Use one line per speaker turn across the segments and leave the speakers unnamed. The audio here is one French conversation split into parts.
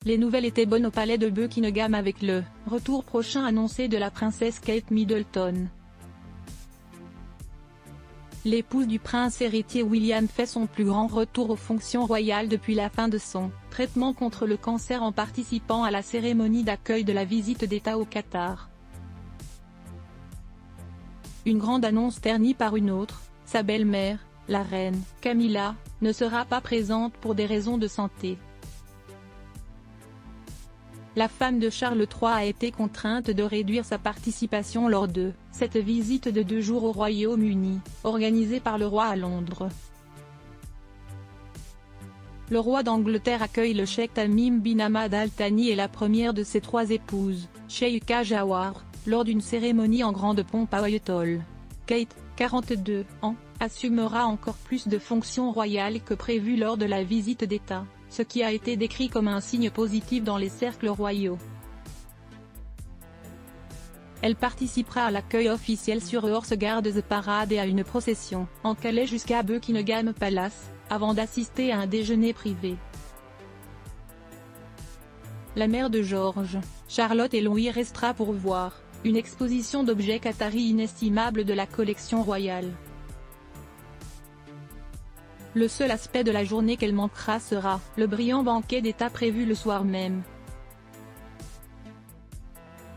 Les nouvelles étaient bonnes au palais de Buckingham avec le retour prochain annoncé de la princesse Kate Middleton. L'épouse du prince héritier William fait son plus grand retour aux fonctions royales depuis la fin de son traitement contre le cancer en participant à la cérémonie d'accueil de la visite d'État au Qatar. Une grande annonce ternie par une autre, sa belle-mère, la reine Camilla, ne sera pas présente pour des raisons de santé. La femme de Charles III a été contrainte de réduire sa participation lors de cette visite de 2 jours au Royaume-Uni, organisée par le roi à Londres. Le roi d'Angleterre accueille le cheikh Tamim bin Hamad Al Thani et la première de ses 3 épouses, Sheikha Jawhar, lors d'une cérémonie en grande pompe à Whitehall. Kate, 42 ans, assumera encore plus de fonctions royales que prévu lors de la visite d'État, ce qui a été décrit comme un signe positif dans les cercles royaux. Elle participera à l'accueil officiel sur Horse Guards Parade et à une procession en Calais jusqu'à Buckingham Palace, avant d'assister à un déjeuner privé. La mère de George, Charlotte et Louis restera pour voir une exposition d'objets qataris inestimables de la collection royale. Le seul aspect de la journée qu'elle manquera sera le brillant banquet d'État prévu le soir même.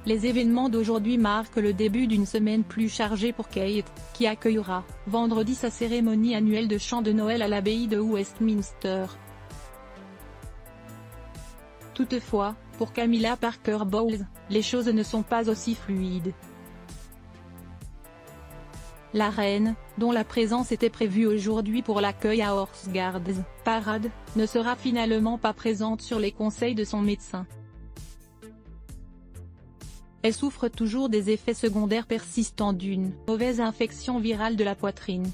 Les événements d'aujourd'hui marquent le début d'une semaine plus chargée pour Kate, qui accueillera, vendredi sa cérémonie annuelle de chant de Noël à l'abbaye de Westminster. Toutefois, pour Camilla Parker Bowles, les choses ne sont pas aussi fluides. La reine, dont la présence était prévue aujourd'hui pour l'accueil à Horse Guards Parade, ne sera finalement pas présente sur les conseils de son médecin. Elle souffre toujours des effets secondaires persistants d'une mauvaise infection virale de la poitrine.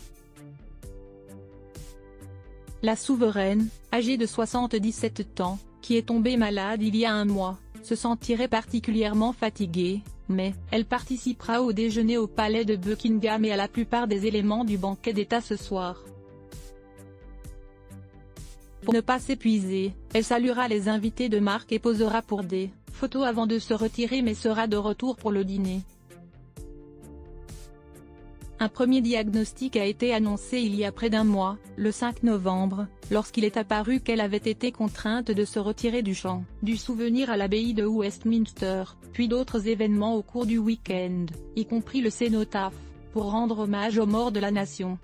La souveraine, âgée de 77 ans, qui est tombée malade il y a un mois, se sentirait particulièrement fatiguée, mais elle participera au déjeuner au palais de Buckingham et à la plupart des éléments du banquet d'État ce soir. Pour ne pas s'épuiser, elle saluera les invités de marque et posera pour des photos avant de se retirer mais sera de retour pour le dîner. Un premier diagnostic a été annoncé il y a près d'un mois, le 5 novembre, lorsqu'il est apparu qu'elle avait été contrainte de se retirer du chant du souvenir à l'abbaye de Westminster, puis d'autres événements au cours du week-end, y compris le cénotaphe, pour rendre hommage aux morts de la nation.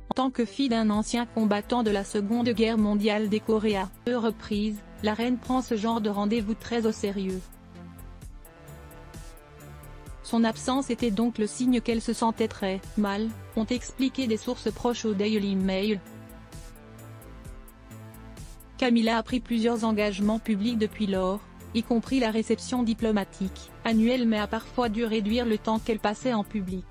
En tant que fille d'un ancien combattant de la Seconde Guerre mondiale décoré à 2 reprises, la reine prend ce genre de rendez-vous très au sérieux. Son absence était donc le signe qu'elle se sentait très mal, ont expliqué des sources proches au Daily Mail. Camilla a pris plusieurs engagements publics depuis lors, y compris la réception diplomatique annuelle mais a parfois dû réduire le temps qu'elle passait en public.